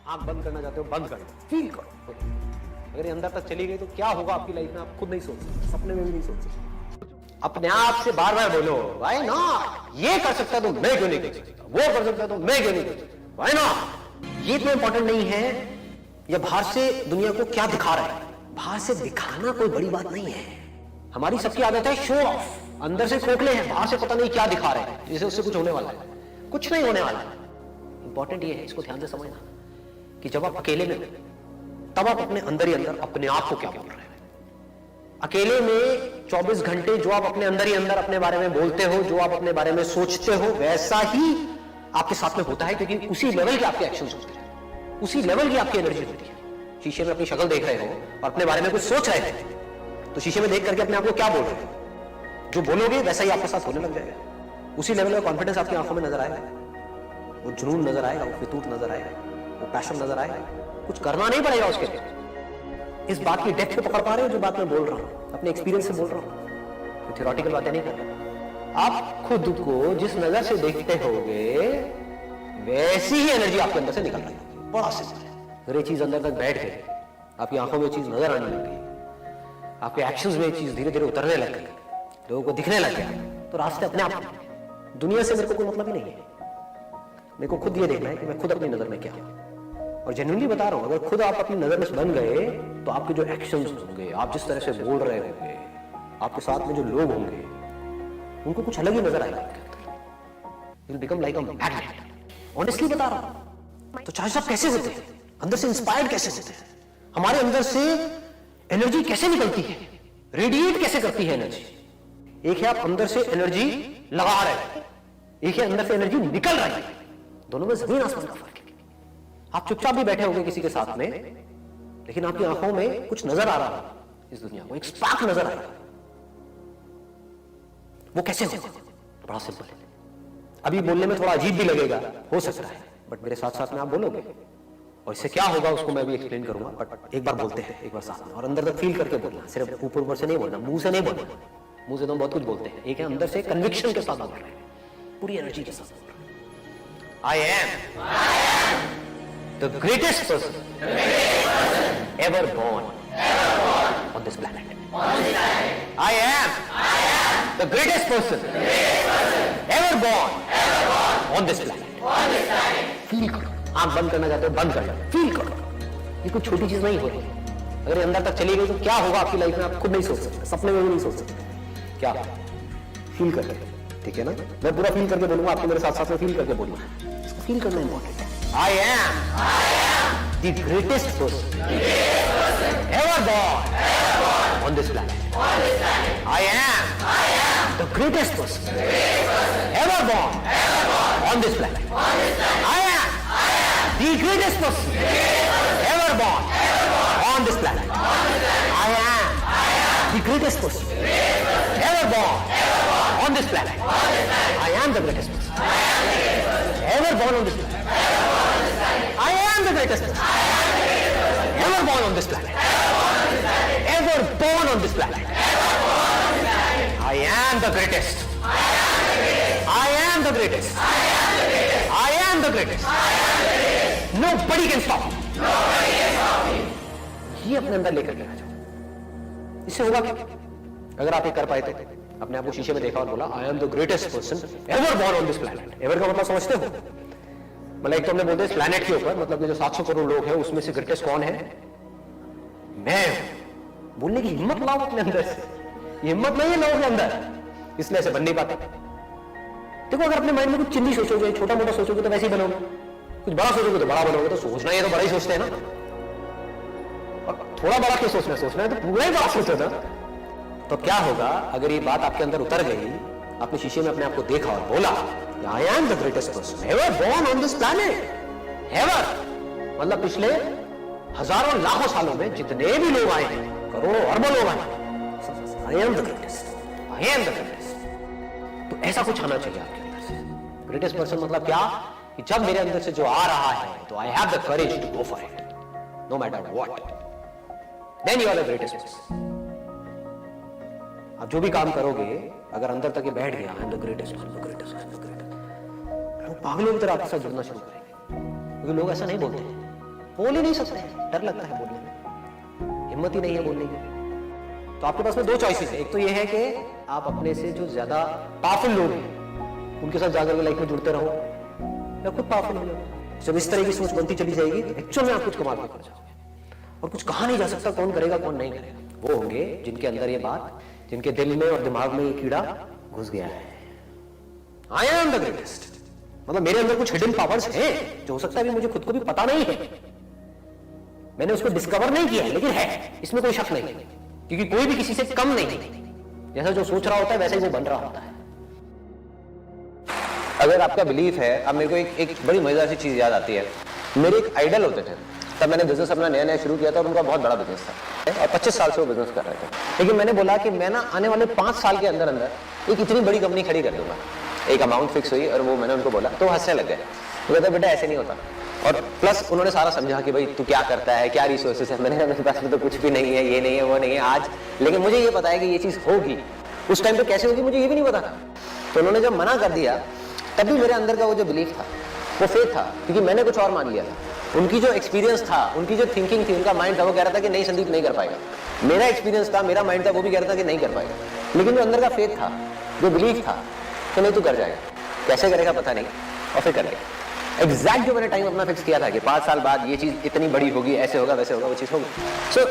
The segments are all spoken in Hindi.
आंख बंद करना चाहते हो, बंद करो, फील करो। अगर ये अंदर तक चली गई तो क्या होगा आपकी लाइफ में, आप खुद नहीं सोच सकते, सपने में भी नहीं सोच सकते। अपने आप से बार बार बोलो, भाई ना ये कर सकता तो मैं क्यों नहीं कर सकता, वो कर सकता तो मैं क्यों नहीं कर सकता, भाई ना। ये इतना इंपॉर्टेंट नहीं है ये बाहर से दुनिया को क्या दिखा रहा है। बाहर से दिखाना कोई बड़ी बात नहीं है। हमारी सबकी आदत है शो ऑफ, अंदर से खोखले हैं, बाहर से पता नहीं क्या दिखा रहे हैं, जिसे उससे कुछ होने वाला है। कुछ नहीं होने वाला। इंपॉर्टेंट ये है, इसको ध्यान से समझना कि जब आप अकेले में तब आप अपने अंदर ही अंदर अपने आप को क्या बोल रहे हैं। अकेले में 24 घंटे जो आप अपने अंदर ही अंदर अपने बारे में बोलते हो, जो आप अपने बारे में सोचते हो, वैसा ही आपके साथ में होता है, क्योंकि उसी लेवल के आपके एक्शंस होते हैं, उसी लेवल की आपकी एनर्जी होती है। शीशे में अपनी शक्ल देख रहे हो और अपने बारे में कुछ सोच रहे हो, तो शीशे में देख करके अपने आप को क्या बोल रहे हो, जो बोलोगे वैसा ही आपके साथ होने लग जाएगा। उसी लेवल का कॉन्फिडेंस आपकी आंखों में नजर आएगा, वो जुनून नजर आएगा, वो फितूर नजर आएगा, वो पैशन नजर आएगा। कुछ करना नहीं पड़ेगा उसके लिए। इस बात की डेप्थ पे पकड़ पा रहे हो जो बात मैं बोल रहा हूं, अपने एक्सपीरियंस से बोल रहा हूं, तो थ्योरेटिकल बातें नहीं कर रहा। आप खुद को जिस नजर से देखते होगे वैसी ही एनर्जी आपके अंदर से निकल रही है। बड़ा सिंपल है। अगर ये चीज अंदर तक बैठ गई, आपकी आंखों में चीज नजर आने लग गई, आपके एक्शंस में चीज धीरे धीरे उतरने लग गई, लोगों को दिखने लग गया, तो रास्ते अपने आप। दुनिया से मेरे को कोई मतलब ही नहीं है। मेरे को खुद ये देखना है कि मैं खुद अपनी नजर में क्या हूं। और जेन्युइनली बता रहा हूं, अगर खुद आप अपनी नजर में बन गए तो आपके जो एक्शंस होंगे, आप जिस तरह से बोल रहे होंगे, आपके साथ में जो लोग होंगे, उनको कुछ अलग ही नजर आएगा आपके अंदर। You'll become like a magnet। Honestly बता रहा हूं। तो चाहे सब कैसे होते हैं, अंदर से इंस्पायर्ड कैसे होते हैं, हमारे अंदर से एनर्जी कैसे निकलती है, रेडिएट कैसे करती है एनर्जी। एक है आप अंदर से एनर्जी लगा रहे हैं, एक है अंदर से एनर्जी निकल रही है। दोनों में जमीन आसमान का फर्क है। आप चुपचाप भी बैठे होंगे किसी के साथ में, लेकिन आपकी आंखों में कुछ नजर आ रहा है, इस दुनिया को एक स्पार्क नजर आ रहा है। वो कैसे होगा? बड़ा सिंपल है। अभी बोलने में थोड़ा अजीब भी लगेगा, हो सकता है, बट मेरे साथ साथ में आप बोलोगे और इससे क्या होगा उसको मैं भी एक्सप्लेन करूंगा। बट एक बार बोलते हैं, एक बार साथ में, और अंदर तक फील करके बोलना, सिर्फ ऊपर ऊपर से नहीं बोलना, मुंह से नहीं बोलना। मुंह से तो बहुत कुछ बोलते हैं, एक है अंदर से कन्विक्शन के साथ बोल रहे हैं, पूरी एनर्जी के साथ बोल रहे हैं। I am the greatest person ever born on this planet. I am the greatest person ever born on this planet. Feel करो। आंख बंद करना चाहते हो, बंद कर लो, फील करो। ये कोई छोटी चीज नहीं हो रही। अगर ये अंदर तक चली गई तो क्या होगा आपकी लाइफ में, आप खुद नहीं सोच सकते, सपने में भी नहीं सोच सकते। क्या फील कर रहे, ठीक है ना? मैं पूरा फील करके बोलूंगा, आपको मेरे साथ साथ में फील करके बोलूंगा। इसको फील करना इंपॉर्टेंट है। I am the greatest person ever born on this planet. I am the greatest person ever born on this planet. I am the greatest person ever born on this planet. I am the greatest person ever born on this planet. I am the greatest person ever born on this planet. I am the greatest ever born on this planet. Ever born on this planet. I am the greatest. I am the greatest. I am the greatest. Nobody can stop me. ये अपने अंदर लेकर के आ जाओ। इससे होगा क्या? अगर आप ये कर पाए तो अपने आप को शीशे में देखा और बोला, I am the greatest person ever born on this planet. Ever का मतलब समझते हो? मतलब एक तो हमने बोलते हैं इस प्लैनेट के ऊपर, मतलब कि जो 700 करोड़ लोग हैं उसमें से ग्रेटेस्ट कौन है? मैं। बोलने की हिम्मत लाओ अपने अंदर से। ये हिम्मत नहीं है लोगों के अंदर, इसलिए ऐसे बन नहीं पाते। देखो, अगर अपने माइंड में कुछ चिल्ली सोचोगे, छोटा मोटा सोचोगे तो वैसे ही बनोगे, कुछ बड़ा सोचोगे तो बड़ा बनोगे। तो सोचना है तो बड़ा ही सोचते हैं ना, और थोड़ा बड़ा क्यों सोचना है तो पूरा ही बड़ा सोचो ना। तो क्या होगा अगर ये बात आपके अंदर उतर गई, आपने शीशे में अपने आप को देखा और बोला, I am the greatest person ever born on this planet. Ever मतलब पिछले हजारों लाखों सालों में जितने भी लोग आए हैं, करोड़ों अरबों लोग आए हैं, I am the greatest. I am the greatest. तो ऐसा कुछ आना चाहिए आपके अंदर से। ग्रेटेस्ट पर्सन मतलब क्या? कि जब मेरे अंदर से जो आ रहा है तो I have the courage to go for it, no matter what. Then you are the greatest person. आप जो भी काम करोगे, अगर अंदर तक ये बैठ गया, I am the greatest, I am the greatest, I am the greatest, लोग पागलों की तरह आपके साथ जुड़ना शुरू करेंगे। क्योंकि लोग ऐसा नहीं बोलते, बोल ही नहीं सकते हैं, डर लगता है बोलने में, हिम्मत ही नहीं है बोलने की। तो आपके पास में दो चॉइसेस है, एक तो ये है कि आप अपने से जो ज्यादा पावरफुल लोग हैं उनके साथ जाकर के लाइफ में जुड़ते रहो, या खुद पावरफुल हो जाओ। जब इस तरह की सोच बनती चली जाएगी तो एक्चुअल में आप कुछ कमाल कर जाओगे। और कुछ कहा नहीं जा सकता कौन करेगा कौन नहीं करेगा। वो होंगे जिनके अंदर ये बात, जिनके दिल में और दिमाग में ये कीड़ा घुस गया है, आई एम द ग्रेटेस्ट, मतलब मेरे अंदर कुछ हिडन पावर्स हैं जो हो सकता है अभी मुझे खुद को भी पता नहीं है, मैंने उसको डिस्कवर नहीं किया है, लेकिन है, इसमें कोई शक नहीं, क्योंकि कोई भी किसी से कम नहीं, जैसा जो सोच रहा होता है वैसे ही वो बन रहा होता है। अगर आपका बिलीफ है, अब मेरे को एक बड़ी मजेदार सी चीज याद आती है। मेरे एक आइडल होते थे, तब मैंने बिजनेस अपना नया नया शुरू किया था और उनका बहुत बड़ा बिजनेस था और 25 साल से वो बिजनेस कर रहे थे। लेकिन मैंने बोला कि मैं ना आने वाले 5 साल के अंदर अंदर एक इतनी बड़ी कंपनी खड़ी कर दूंगा। एक अमाउंट फिक्स हुई और वो मैंने उनको बोला तो हंसने लग गए, वो कहते बेटा ऐसे नहीं होता। और प्लस उन्होंने सारा समझा कि भाई तू क्या करता है, क्या रिसोर्सेस है। मैंने कहा मेरे पास में तो कुछ भी नहीं है, ये नहीं है, वो नहीं है आज, लेकिन मुझे ये पता है कि ये चीज होगी। उस टाइम पे कैसे होगी मुझे ये भी नहीं पता था। तो उन्होंने जब मना कर दिया तब भी मेरे अंदर का वो जो बिलीफ था वो फेक था, क्योंकि मैंने कुछ और मान लिया था। उनकी जो एक्सपीरियंस था, उनकी जो थिंकिंग थी, उनका माइंड था, वो कह रहा था कि नहीं संदीप नहीं कर पाएगा। मेरा एक्सपीरियंस था, मेरा माइंड था, वो भी कह रहा था कि नहीं कर पाएगा। लेकिन जो अंदर का फेथ था, जो बिलीफ था कि नहीं तू कर जाएगा, कैसे करेगा पता नहीं, और फिर कर लिया। एग्जैक्ट जो मैंने टाइम अपना फिक्स किया था कि 5 साल बाद ये चीज इतनी बड़ी होगी, ऐसे होगा वैसे होगा, वो चीज होगी। सो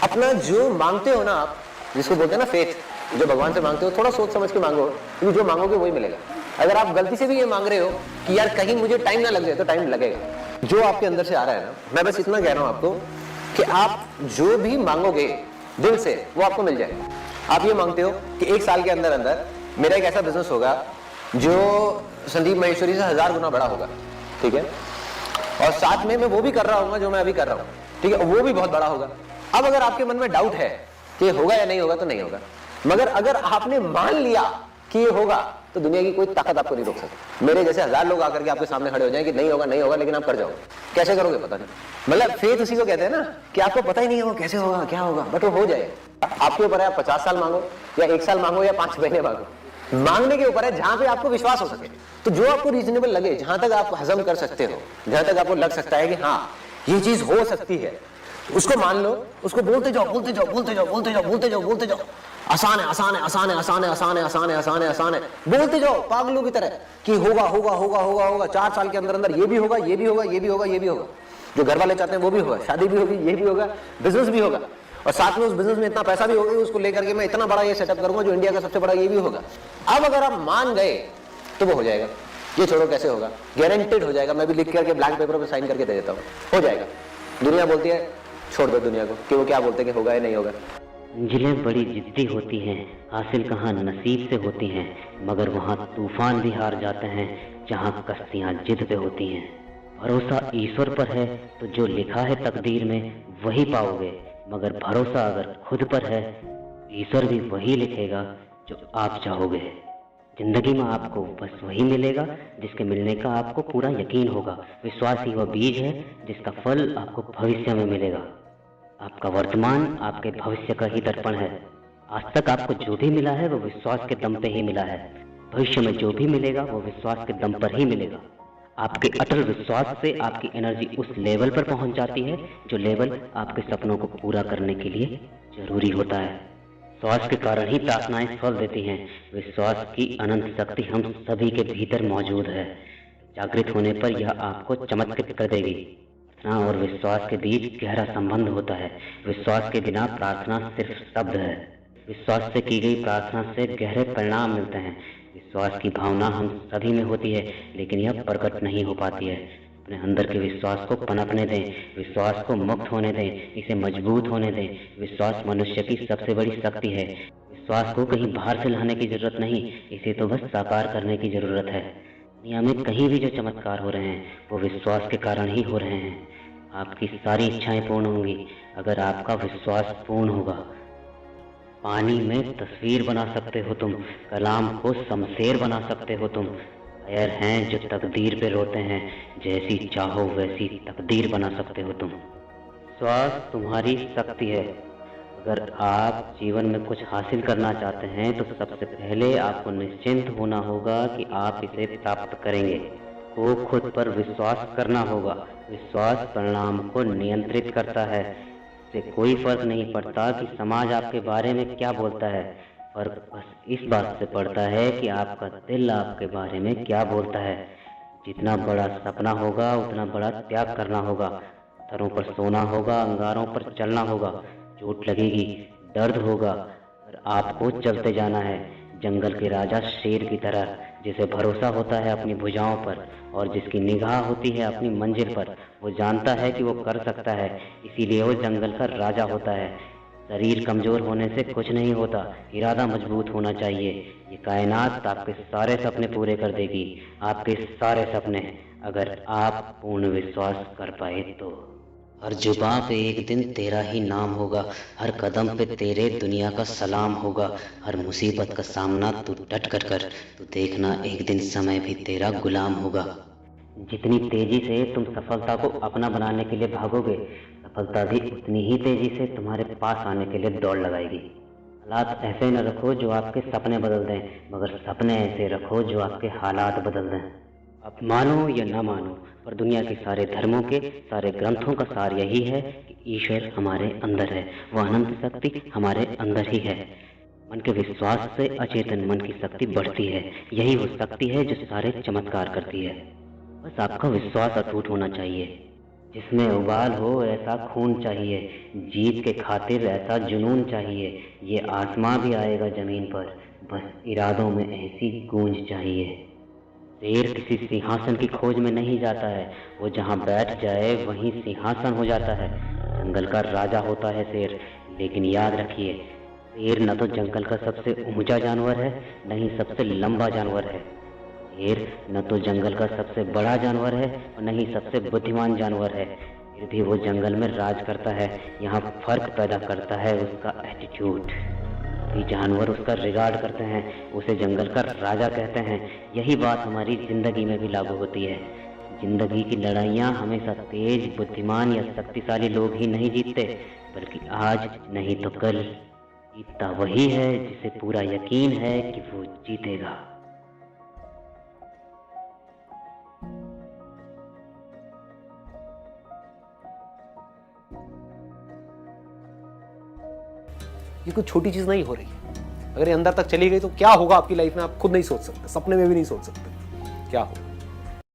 अपना जो मांगते हो ना आप, जिसको बोलते हैं ना फेथ, जो भगवान से मांगते हो थोड़ा सोच समझ के मांगो, क्योंकि जो मांगोगे वही मिलेगा। अगर आप गलती से भी ये मांग रहे हो कि यार कहीं मुझे टाइम ना लग जाए, तो टाइम लगेगा। जो आपके अंदर से आ रहा है ना, मैं बस इतना कह रहा हूं आपको कि आप जो भी मांगोगे दिल से वो आपको मिल जाएगा। आप ये मांगते हो कि 1 साल के अंदर अंदर मेरा एक ऐसा बिजनेस होगा जो संदीप महेश्वरी से 1000 गुना बड़ा होगा, ठीक है, और साथ में मैं वो भी कर रहा हूँ जो मैं अभी कर रहा हूँ, ठीक है, वो भी बहुत बड़ा होगा। अब अगर आपके मन में डाउट है कि होगा या नहीं होगा तो नहीं होगा, मगर अगर आपने मान लिया कि ये होगा तो दुनिया की कोई ताकत आपको नहीं रोक सकती। मेरे जैसे 1000 लोग आकर के आपके सामने खड़े हो जाएं कि नहीं होगा नहीं होगा, लेकिन आप कर जाओगे। कैसे करोगे पता नहीं, मतलब फेथ उसी को कहते हैं ना कि आपको पता ही नहीं है वो कैसे होगा क्या होगा, बट वो हो जाएगा। आपके ऊपर है, आप 50 साल मांगो या 1 साल मांगो या 5 महीने मांगो, मांगने के ऊपर है जहां पे आपको विश्वास हो सके। तो जो आपको रीजनेबल लगे, जहां तक आप हजम कर सकते हो, जहां तक आपको लग सकता है कि हाँ ये चीज हो सकती है, उसको मान लो, उसको बोलते जाओ बोलते जाओ बोलते जाओ बोलते जाओ बोलते जाओ बोलते जाओ। आसान है आसान है आसान है आसान है आसान है आसान है आसान है आसान है, बोलते जाओ पागलों की तरह कि होगा होगा होगा होगा होगा। 4 साल के अंदर अंदर ये भी होगा ये भी होगा ये भी होगा ये भी होगा, जो घर वाले चाहते हैं वो भी होगा, शादी भी होगी, ये भी होगा, बिजनेस भी होगा, और साथ में उस बिजनेस में इतना पैसा भी होगा, उसको लेकर के मैं इतना बड़ा ये सेटअप करूंगा जो इंडिया का सबसे बड़ा ये भी होगा। अब अगर आप मान गए तो वो हो जाएगा। ये छोड़ो कैसे होगा, गारंटेड हो जाएगा। मैं भी लिख करके ब्लैंक पेपर पर साइन करके दे देता हूँ, हो जाएगा। दुनिया बोलती है छोड़ दो दुनिया को कि वो क्या बोलते हैं कि होगा या नहीं होगा। मंजिलें बड़ी जिद्दी होती हैं, हासिल कहाँ नसीब से होती हैं, मगर वहाँ तूफान भी हार जाते हैं जहाँ कश्तियाँ जिद पे होती हैं। भरोसा ईश्वर पर है तो जो लिखा है तकदीर में वही पाओगे, मगर भरोसा अगर खुद पर है ईश्वर भी वही लिखेगा जो आप चाहोगे। जिंदगी में आपको बस वही मिलेगा जिसके मिलने का आपको पूरा यकीन होगा। विश्वास ही वह बीज है जिसका फल आपको भविष्य में मिलेगा। आपका वर्तमान आपके भविष्य का ही दर्पण है। आज तक आपको जो भी मिला है वो विश्वास के दम पे ही मिला है। भविष्य में जो भी मिलेगा वो विश्वास के दम पर ही मिलेगा। आपके अटल विश्वास से आपकी एनर्जी उस लेवल पर पहुंच जाती है जो लेवल आपके सपनों को पूरा करने के लिए जरूरी होता है। विश्वास के कारण ही प्रार्थनाएं फल देती हैं। विश्वास की अनंत शक्ति हम सभी के भीतर मौजूद है। जागृत होने पर यह आपको चमत्कृत कर देगी। प्रार्थना और विश्वास के बीच गहरा संबंध होता है। विश्वास के बिना प्रार्थना सिर्फ शब्द है। विश्वास से की गई प्रार्थना से गहरे परिणाम मिलते हैं। विश्वास की भावना हम सभी में होती है, लेकिन यह प्रकट नहीं हो पाती है। अपने अंदर के विश्वास को पनपने दें, विश्वास को मुक्त होने दें, इसे मजबूत होने दें। विश्वास मनुष्य की सबसे बड़ी शक्ति है। विश्वास को कहीं बाहर से लाने की जरूरत नहीं, इसे तो बस साकार करने की जरूरत है। दुनिया में कहीं भी जो चमत्कार हो रहे हैं वो विश्वास के कारण ही हो रहे हैं। आपकी सारी इच्छाएं पूर्ण होंगी अगर आपका विश्वास पूर्ण होगा। पानी में तस्वीर बना सकते हो तुम, कलाम को शमशेर बना सकते हो तुम। पैर हैं जो तकदीर पे रोते हैं, जैसी चाहो वैसी तकदीर बना सकते हो तुम। विश्वास तुम्हारी शक्ति है। अगर आप जीवन में कुछ हासिल करना चाहते हैं तो सबसे पहले आपको निश्चिंत होना होगा कि आप इसे प्राप्त करेंगे। आपको खुद पर विश्वास करना होगा। विश्वास परिणाम को नियंत्रित करता है। इससे कोई फर्क नहीं पड़ता कि समाज आपके बारे में क्या बोलता है। फर्क बस इस बात से पड़ता है कि आपका दिल आपके बारे में क्या बोलता है। जितना बड़ा सपना होगा उतना बड़ा त्याग करना होगा। पत्थरों पर सोना होगा, अंगारों पर चलना होगा। चोट लगेगी, दर्द होगा, पर आपको चलते जाना है। जंगल के राजा शेर की तरह, जिसे भरोसा होता है अपनी भुजाओं पर और जिसकी निगाह होती है अपनी मंजिल पर। वो जानता है कि वो कर सकता है, इसीलिए वो जंगल का राजा होता है। शरीर कमजोर होने से कुछ नहीं होता, इरादा मजबूत होना चाहिए। ये कायनात आपके सारे सपने पूरे कर देगी, आपके सारे सपने, अगर आप पूर्ण विश्वास कर पाए तो। हर जुबां पे एक दिन तेरा ही नाम होगा, हर कदम पे तेरे दुनिया का सलाम होगा। हर मुसीबत का सामना तू डट कर कर, तू देखना एक दिन समय भी तेरा गुलाम होगा। जितनी तेजी से तुम सफलता को अपना बनाने के लिए भागोगे, सफलता भी उतनी ही तेजी से तुम्हारे पास आने के लिए दौड़ लगाएगी। हालात ऐसे न रखो जो आपके सपने बदल दें, मगर सपने ऐसे रखो जो आपके हालात बदल दें। आप मानो या न मानो, पर दुनिया के सारे धर्मों के, सारे ग्रंथों का सार यही है कि ईश्वर हमारे अंदर है, वह अनंत शक्ति हमारे अंदर ही है। मन के विश्वास से अचेतन मन की शक्ति बढ़ती है। यही वो शक्ति है जो सारे चमत्कार करती है। बस आपका विश्वास अटूट होना चाहिए। जिसमें उबाल हो ऐसा खून चाहिए, जीत के खातिर ऐसा जुनून चाहिए। ये आसमां भी आएगा जमीन पर, बस इरादों में ऐसी गूंज चाहिए। शेर किसी सिंहासन की खोज में नहीं जाता है, वो जहाँ बैठ जाए वहीं सिंहासन हो जाता है। जंगल का राजा होता है शेर, लेकिन याद रखिए, शेर न तो जंगल का सबसे ऊंचा जानवर है, न ही सबसे लंबा जानवर है। शेर न तो जंगल का सबसे बड़ा जानवर है और न ही सबसे बुद्धिमान जानवर है। फिर भी वो जंगल में राज करता है। यहाँ फर्क पैदा करता है उसका एटीट्यूड। सभी जानवर उसका रिगार्ड करते हैं, उसे जंगल का राजा कहते हैं। यही बात हमारी जिंदगी में भी लागू होती है। जिंदगी की लड़ाइयाँ हमेशा तेज, बुद्धिमान या शक्तिशाली लोग ही नहीं जीतते, बल्कि आज नहीं तो कल जीतता वही है जिसे पूरा यकीन है कि वो जीतेगा। ये कोई छोटी चीज नहीं हो रही है। अगर ये अंदर तक चली गई तो क्या होगा आपकी लाइफ में, आप खुद नहीं सोच सकते, सपने में भी नहीं सोच सकते क्या होगा।